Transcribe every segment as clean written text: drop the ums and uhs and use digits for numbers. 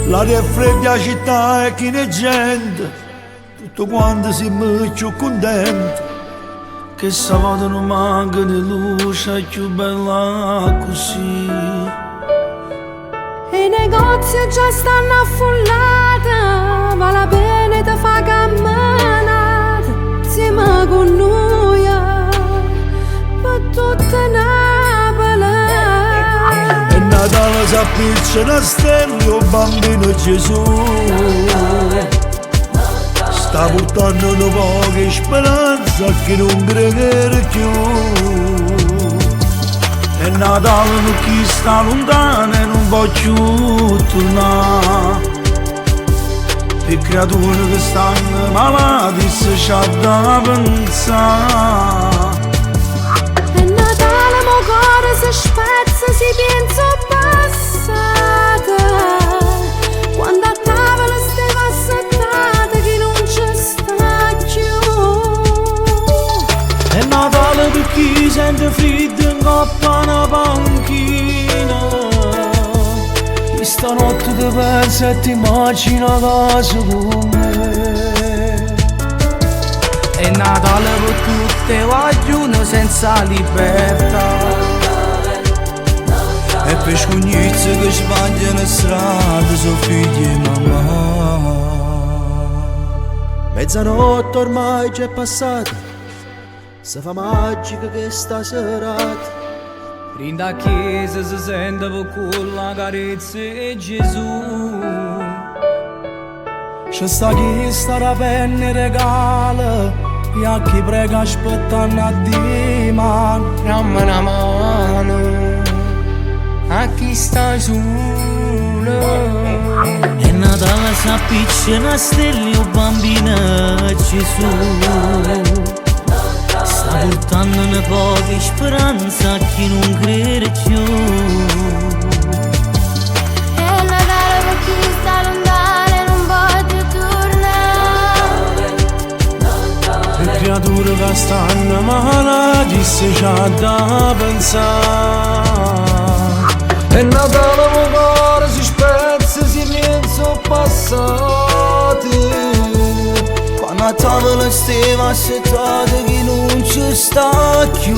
L'aria è fredda, la città è piena di gente, tutto quanto si più contento, che sabato non manca di luce, è più bella così. I negozi già stanno affollati, vale la pena di fare camminata insieme con noi per tutta Napoli. E Natale si appiccia una stella, il bambino Gesù sta portando un po' di speranza a chi non crede più. E Natale per chi sta lontano e non voglio tornare, per creature che stanno malate se c'ha da pensare. E Natale mo cuore si spezza, si pensa passata, quando a tavola stava assettata chi non ci sta più. È Natale per chi sente freddo in coppa a una panchina, e stanotte ti pensa e ti immagina casa con me. È Natale per tutte guaglione senza libertà, e per scognizze che sbagliano strada sono figli e mamma. Mezzanotte ormai già è passata, se fa magica che sta serata. Rinda a chiesa si sente con la carezza di Gesù. C'è sta chi sta da penne regala, e a chi prega aspettando a Dio mano. Dammi una mano a chi sta solo. E Natale si appiccia una stella, il bambino Gesù sta portando un po' di speranza a chi non crede più. È Natale per chi sta lontano e non voglio tornare, Le creature che stanno malate se c'ha da pensare. E Natale il cuore si spezza, si pensa passati, Quando a tavola stava assettata chi non ci sta più.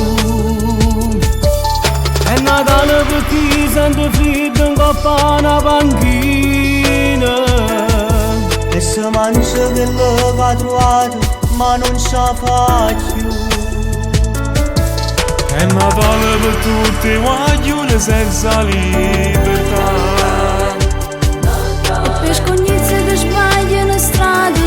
È Natale per chi sente freddo in coppa a una panchina, E se mangia quello che ha trovato ma non ce la fa più. è Natale per tutti i guaglioni senza libertà. e per scognizze che sbagliano strada